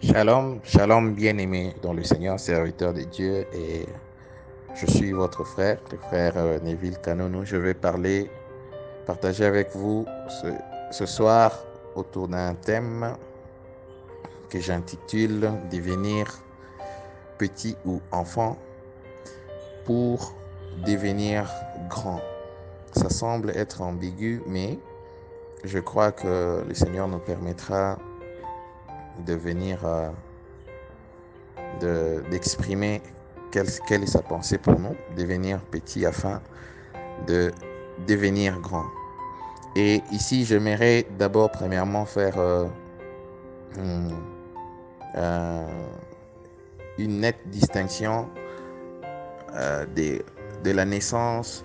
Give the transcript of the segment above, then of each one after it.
Shalom, shalom bien-aimé dans le Seigneur, serviteur de Dieu, et je suis votre frère, le frère Neville Kanonou. Je vais partager avec vous ce soir autour d'un thème que j'intitule Devenir petit ou enfant pour devenir grand. Ça semble être ambigu, mais je crois que le Seigneur nous permettra de venir d'exprimer quelle est sa pensée pour nous, devenir petit afin de devenir grand. Et ici, j'aimerais d'abord, premièrement, faire une nette distinction de la naissance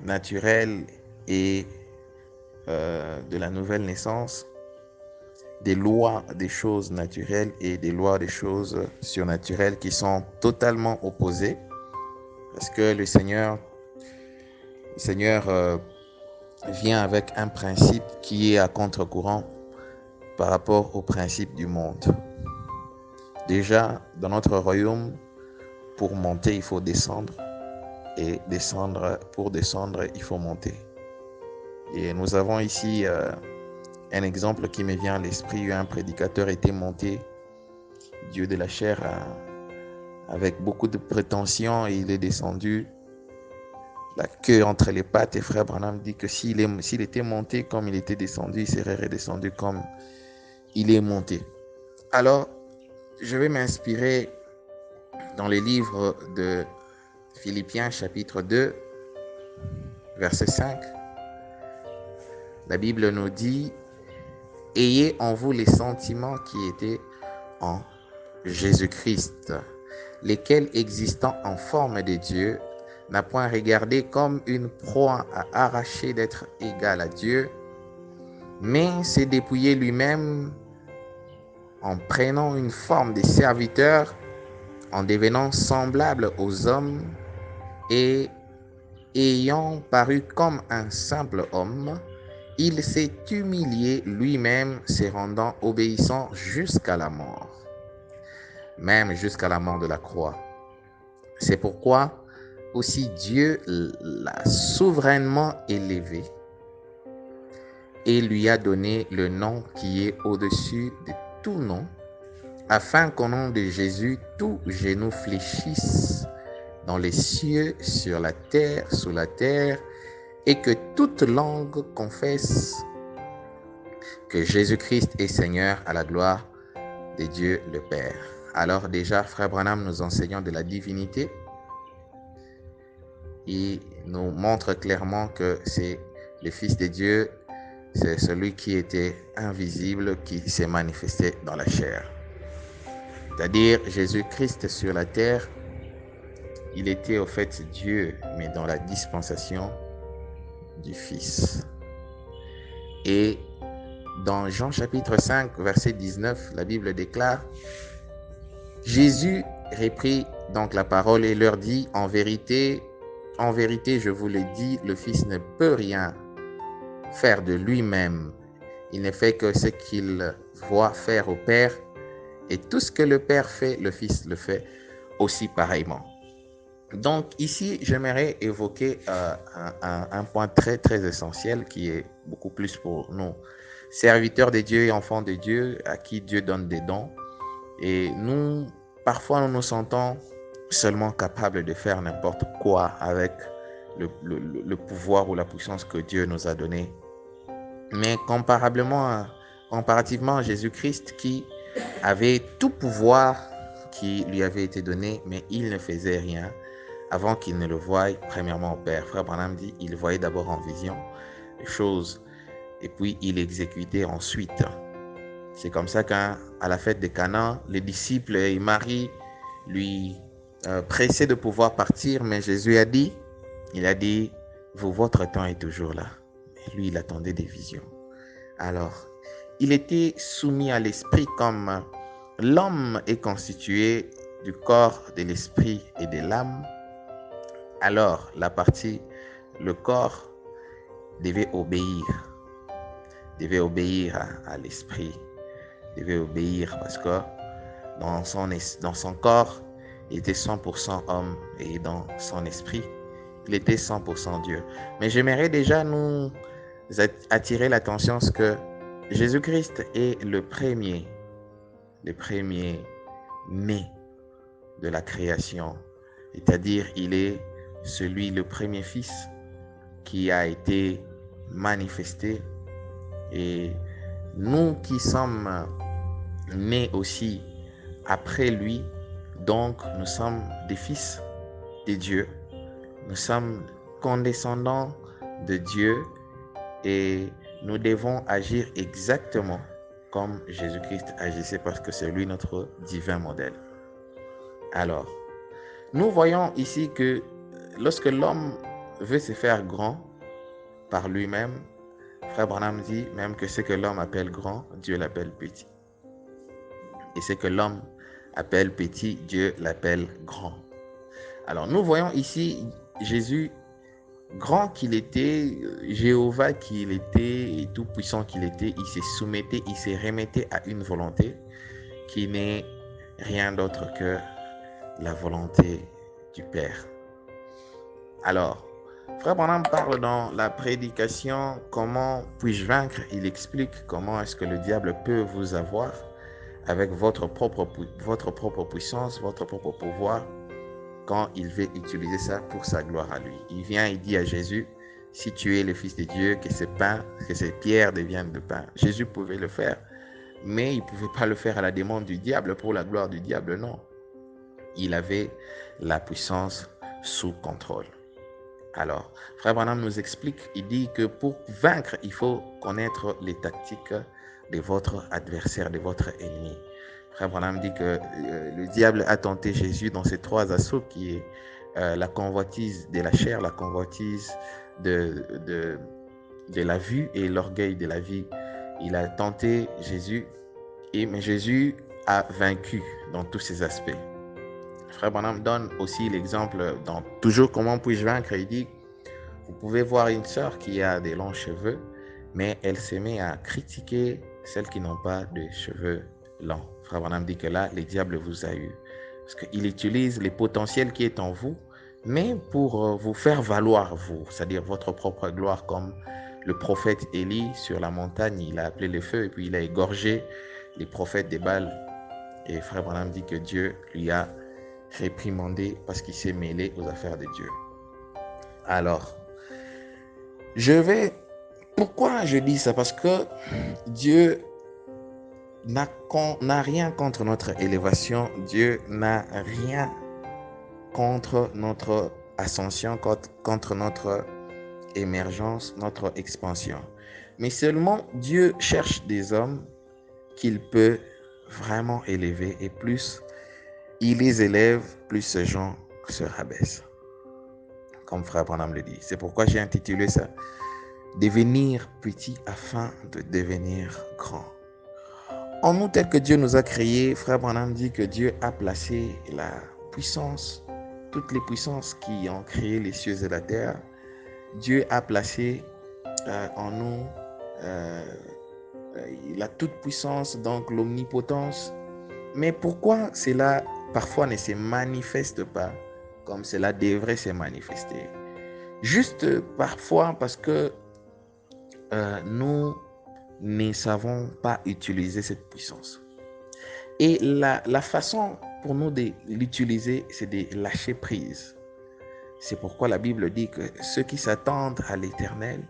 naturelle et de la nouvelle naissance, des lois des choses naturelles et des lois des choses surnaturelles qui sont totalement opposées, parce que le Seigneur vient avec un principe qui est à contre-courant par rapport au principe du monde. Déjà, dans notre royaume, pour monter, il faut descendre, et pour descendre, il faut monter. Et nous avons ici un exemple qui me vient à l'esprit. Un prédicateur était monté, Dieu de la chair, avec beaucoup de prétentions, et il est descendu la queue entre les pattes. Et frère Branham dit que s'il était monté comme il était descendu, il serait redescendu comme il est monté. Alors, je vais m'inspirer dans les livres de Philippiens chapitre 2, verset 5. La Bible nous dit: ayez en vous les sentiments qui étaient en Jésus-Christ, lesquels, existant en forme de Dieu, n'a point regardé comme une proie à arracher d'être égal à Dieu, mais s'est dépouillé lui-même en prenant une forme de serviteur, en devenant semblable aux hommes, et ayant paru comme un simple homme, il s'est humilié lui-même, se rendant obéissant jusqu'à la mort, même jusqu'à la mort de la croix. C'est pourquoi aussi Dieu l'a souverainement élevé et lui a donné le nom qui est au-dessus de tout nom, afin qu'au nom de Jésus, tout genou fléchisse dans les cieux, sur la terre, sous la terre, et que toute langue confesse que Jésus-Christ est Seigneur, à la gloire de Dieu le Père. Alors déjà, frère Branham nous enseignant de la divinité. Il nous montre clairement que c'est le Fils de Dieu, c'est celui qui était invisible, qui s'est manifesté dans la chair. C'est-à-dire Jésus-Christ sur la terre, il était au fait Dieu, mais dans la dispensation du Fils. Et dans Jean chapitre 5, verset 19, la Bible déclare: Jésus reprit donc la parole et leur dit: en vérité, je vous le dis, le Fils ne peut rien faire de lui-même. Il ne fait que ce qu'il voit faire au Père, et tout ce que le Père fait, le Fils le fait aussi pareillement. Donc ici, j'aimerais évoquer un point très très essentiel qui est beaucoup plus pour nous, serviteurs de Dieu et enfants de Dieu, à qui Dieu donne des dons. Et nous, parfois, nous nous sentons seulement capables de faire n'importe quoi avec le pouvoir ou la puissance que Dieu nous a donné. Mais comparativement à Jésus-Christ, qui avait tout pouvoir qui lui avait été donné, mais il ne faisait rien avant qu'il ne le voie premièrement au Père. Frère Branham dit: il voyait d'abord en vision les choses, et puis il exécutait ensuite. C'est comme ça qu'à la fête de Cana, les disciples et Marie lui pressaient de pouvoir partir, mais Jésus a dit, votre temps est toujours là. Et lui, il attendait des visions. Alors, il était soumis à l'esprit comme l'homme est constitué du corps, de l'esprit et de l'âme. Alors, le corps devait obéir à l'esprit, devait obéir parce que dans son corps, il était 100% homme et dans son esprit, il était 100% Dieu. Mais j'aimerais déjà nous attirer l'attention sur ce que Jésus-Christ est le premier né de la création. C'est-à-dire, il est le premier fils qui a été manifesté. Et nous qui sommes nés aussi après lui, donc nous sommes des fils de Dieu. Nous sommes condescendants de Dieu et nous devons agir exactement comme Jésus-Christ agissait parce que c'est lui notre divin modèle. Alors, nous voyons ici que lorsque l'homme veut se faire grand par lui-même, Frère Branham dit même que ce que l'homme appelle grand, Dieu l'appelle petit. Et ce que l'homme appelle petit, Dieu l'appelle grand. Alors nous voyons ici Jésus, grand qu'il était, Jéhovah qu'il était et tout puissant qu'il était, il se soumettait, il se remettait à une volonté qui n'est rien d'autre que la volonté du Père. Alors, Frère Branham parle dans la prédication comment puis-je vaincre. Il explique comment est-ce que le diable peut vous avoir avec votre propre puissance, votre propre pouvoir, quand il veut utiliser ça pour sa gloire à lui. Il vient, il dit à Jésus, si tu es le Fils de Dieu, que ces pierres deviennent de pain. Jésus pouvait le faire, mais il ne pouvait pas le faire à la demande du diable, pour la gloire du diable, non. Il avait la puissance sous contrôle. Alors, Frère Branham nous explique, il dit que pour vaincre, il faut connaître les tactiques de votre adversaire, de votre ennemi. Frère Branham dit que le diable a tenté Jésus dans ces 3 assauts qui est la convoitise de la chair, la convoitise de la vue et l'orgueil de la vie. Il a tenté Jésus, mais Jésus a vaincu dans tous ces aspects. Frère Branham donne aussi l'exemple dans toujours comment puis-je vaincre. Il dit, vous pouvez voir une sœur qui a des longs cheveux, mais elle se met à critiquer celles qui n'ont pas de cheveux longs. Frère Branham dit que là, le diable vous a eu. Parce qu'il utilise les potentiels qui est en vous, mais pour vous faire valoir vous, c'est-à-dire votre propre gloire, comme le prophète Élie sur la montagne, il a appelé le feu et puis il a égorgé les prophètes des Baals. Et Frère Branham dit que Dieu lui a réprimandé parce qu'il s'est mêlé aux affaires de Dieu. Alors, pourquoi je dis ça? Parce que Dieu n'a rien contre notre élévation. Dieu n'a rien contre notre ascension, contre notre émergence, notre expansion. Mais seulement Dieu cherche des hommes qu'il peut vraiment élever, et plus il les élève, plus ces gens se rabaissent. Comme Frère Branham le dit. C'est pourquoi j'ai intitulé ça « Devenir petit afin de devenir grand ». En nous, tel que Dieu nous a créés, Frère Branham dit que Dieu a placé la puissance, toutes les puissances qui ont créé les cieux et la terre. Dieu a placé en nous la toute-puissance, donc l'omnipotence. Mais pourquoi cela parfois ne se manifeste pas comme cela devrait se manifester? Juste parfois parce que nous ne savons pas utiliser cette puissance. Et la façon pour nous de l'utiliser, c'est de lâcher prise. C'est pourquoi la Bible dit que ceux qui s'attendent à l'Éternel,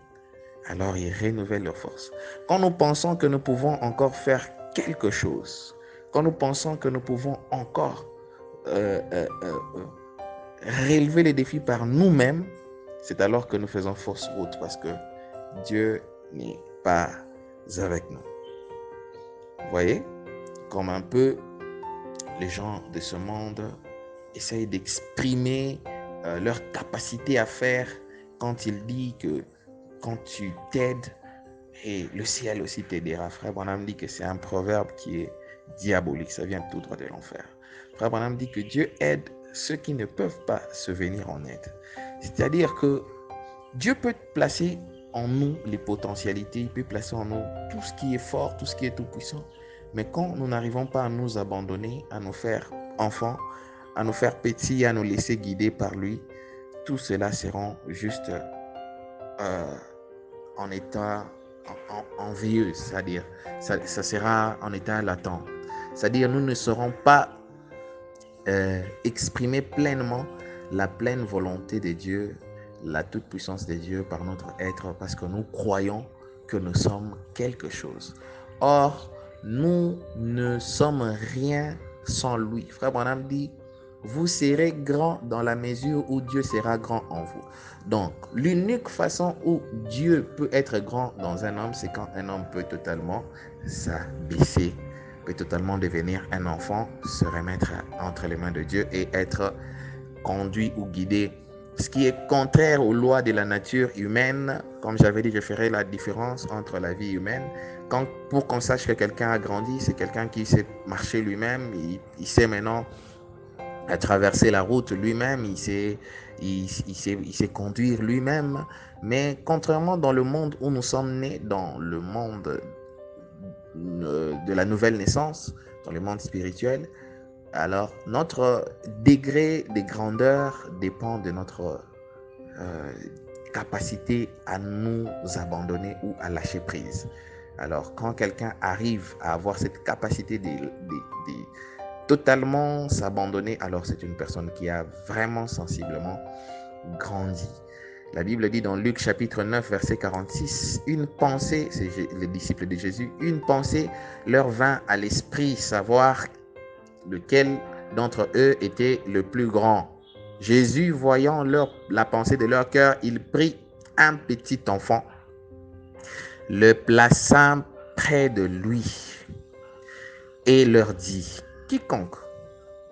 alors ils renouvellent leur force. Quand nous pensons que nous pouvons encore faire quelque chose, quand nous pensons que nous pouvons encore relever les défis par nous-mêmes, c'est alors que nous faisons fausse route parce que Dieu n'est pas avec nous. Vous voyez, comme un peu les gens de ce monde essayent d'exprimer leur capacité à faire quand il dit que quand tu t'aides, et le ciel aussi t'aidera. Frère Branham dit que c'est un proverbe qui est diabolique, ça vient tout droit de l'enfer. Frère Branham dit que Dieu aide ceux qui ne peuvent pas se venir en aide. C'est-à-dire que Dieu peut placer en nous les potentialités, il peut placer en nous tout ce qui est fort, tout ce qui est tout puissant. Mais quand nous n'arrivons pas à nous abandonner, à nous faire enfants, à nous faire petits, à nous laisser guider par lui, tout cela sera juste en état envieux, c'est-à-dire ça sera en état latent. C'est-à-dire nous ne saurons pas exprimer pleinement la pleine volonté de Dieu, la toute-puissance de Dieu par notre être, parce que nous croyons que nous sommes quelque chose. Or, nous ne sommes rien sans lui. Frère Branham dit, vous serez grand dans la mesure où Dieu sera grand en vous. Donc, l'unique façon où Dieu peut être grand dans un homme, c'est quand un homme peut totalement s'abaisser, peut totalement devenir un enfant, se remettre entre les mains de Dieu et être conduit ou guidé. Ce qui est contraire aux lois de la nature humaine, comme j'avais dit, je ferai la différence entre la vie humaine. Pour qu'on sache que quelqu'un a grandi, c'est quelqu'un qui sait marcher lui-même, il sait maintenant à traverser la route lui-même, il sait conduire lui-même. Mais contrairement dans le monde où nous sommes nés, dans le monde de la nouvelle naissance, dans le monde spirituel, alors notre degré de grandeur dépend de notre capacité à nous abandonner ou à lâcher prise. Alors quand quelqu'un arrive à avoir cette capacité de totalement s'abandonner, alors c'est une personne qui a vraiment sensiblement grandi. La Bible dit dans Luc chapitre 9 verset 46, une pensée, c'est les disciples de Jésus, une pensée leur vint à l'esprit, savoir lequel d'entre eux était le plus grand. Jésus, voyant la pensée de leur cœur, il prit un petit enfant, le plaça près de lui et leur dit, quiconque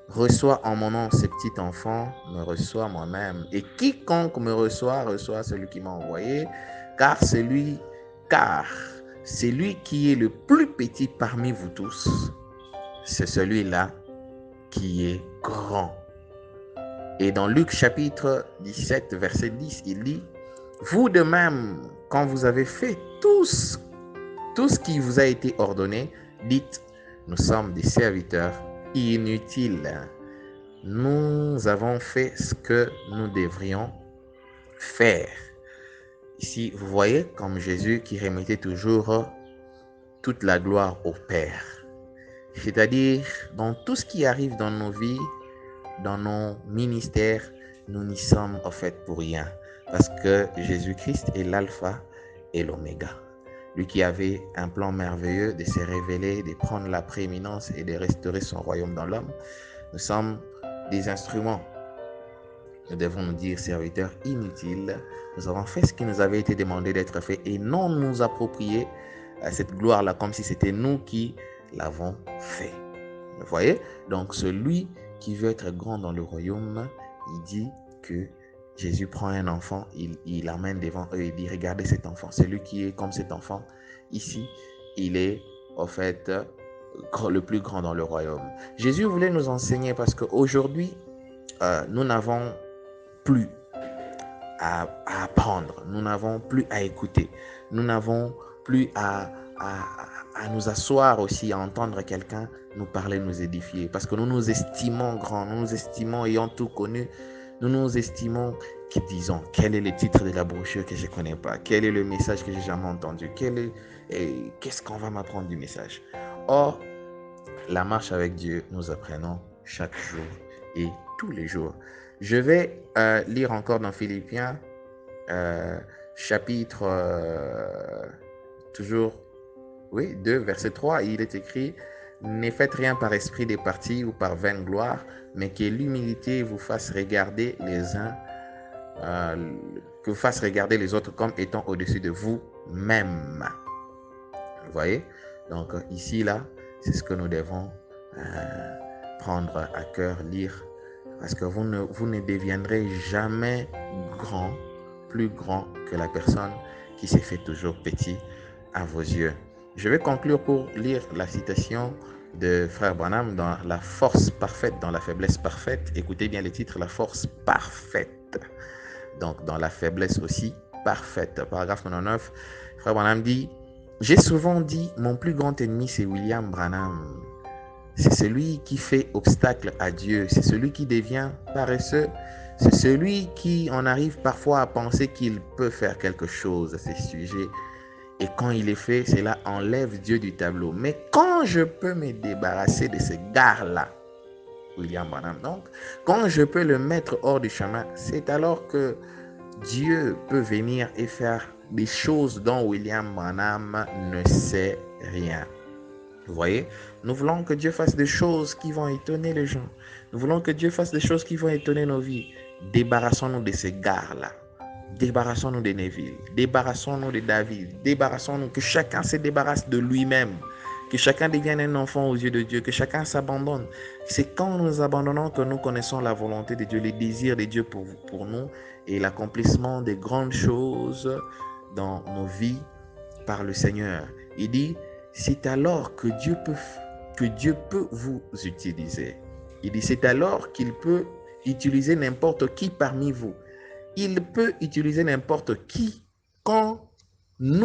reçoit en mon nom ce petit enfant me reçoit moi-même, et quiconque me reçoit celui qui m'a envoyé, car celui qui est le plus petit parmi vous tous, c'est celui-là qui est grand. Et dans Luc chapitre 17 verset 10, il dit, vous de même, quand vous avez fait tout ce qui vous a été ordonné, dites, nous sommes des serviteurs inutiles. Nous avons fait ce que nous devrions faire. Ici, vous voyez comme Jésus qui remettait toujours toute la gloire au Père. C'est-à-dire, dans tout ce qui arrive dans nos vies, dans nos ministères, nous n'y sommes en fait pour rien. Parce que Jésus-Christ est l'alpha et l'oméga. Lui qui avait un plan merveilleux de se révéler, de prendre la prééminence et de restaurer son royaume dans l'homme. Nous sommes des instruments. Nous devons nous dire serviteurs inutiles. Nous avons fait ce qui nous avait été demandé d'être fait et non nous approprier cette gloire-là comme si c'était nous qui l'avons fait. Vous voyez? Donc celui qui veut être grand dans le royaume, il dit que Jésus prend un enfant, il l'amène devant eux et dit, regardez cet enfant, celui qui est comme cet enfant, ici, il est en fait le plus grand dans le royaume. Jésus voulait nous enseigner parce qu'aujourd'hui, nous n'avons plus à apprendre, nous n'avons plus à écouter, nous n'avons plus à nous asseoir aussi, à entendre quelqu'un nous parler, nous édifier, parce que nous nous estimons grands, nous nous estimons ayant tout connu, nous nous estimons qui disons, quel est le titre de la brochure que je ne connais pas, quel est le message que j'ai jamais entendu, qu'est-ce qu'on va m'apprendre du message. Or, la marche avec Dieu, nous apprenons chaque jour et tous les jours. Je vais lire encore dans Philippiens, chapitre toujours 2, verset 3, il est écrit, ne faites rien par esprit de parti ou par vaine gloire, mais que l'humilité vous fasse regarder les uns, que vous fasse regarder les autres comme étant au-dessus de vous-même. Vous voyez? Donc ici, là, c'est ce que nous devons prendre à cœur, lire, parce que vous ne deviendrez jamais plus grand que la personne qui s'est fait toujours petit à vos yeux. Je vais conclure pour lire la citation de Frère Branham dans La force parfaite, dans la faiblesse parfaite. Écoutez bien le titre, La force parfaite. Donc, dans la faiblesse aussi parfaite. Paragraphe 99, Frère Branham dit, J'ai souvent dit, mon plus grand ennemi, c'est William Branham. C'est celui qui fait obstacle à Dieu. C'est celui qui devient paresseux. C'est celui qui en arrive parfois à penser qu'il peut faire quelque chose à ces sujets. Et quand il est fait, cela enlève Dieu du tableau. Mais quand je peux me débarrasser de ce gars-là, William Branham, donc, quand je peux le mettre hors du chemin, c'est alors que Dieu peut venir et faire des choses dont William Branham ne sait rien. Vous voyez, nous voulons que Dieu fasse des choses qui vont étonner les gens. Nous voulons que Dieu fasse des choses qui vont étonner nos vies. Débarrassons-nous de ces gars-là. Débarrassons-nous de Neville. Débarrassons-nous de David. Débarrassons-nous, que chacun se débarrasse de lui-même. Que chacun devienne un enfant aux yeux de Dieu. Que chacun s'abandonne. C'est quand nous nous abandonnons que nous connaissons la volonté de Dieu, les désirs de Dieu pour nous et l'accomplissement des grandes choses dans nos vies par le Seigneur. Il dit, c'est alors que Dieu peut vous utiliser. Il dit, c'est alors qu'il peut utiliser n'importe qui parmi vous. Il peut utiliser n'importe qui quand nous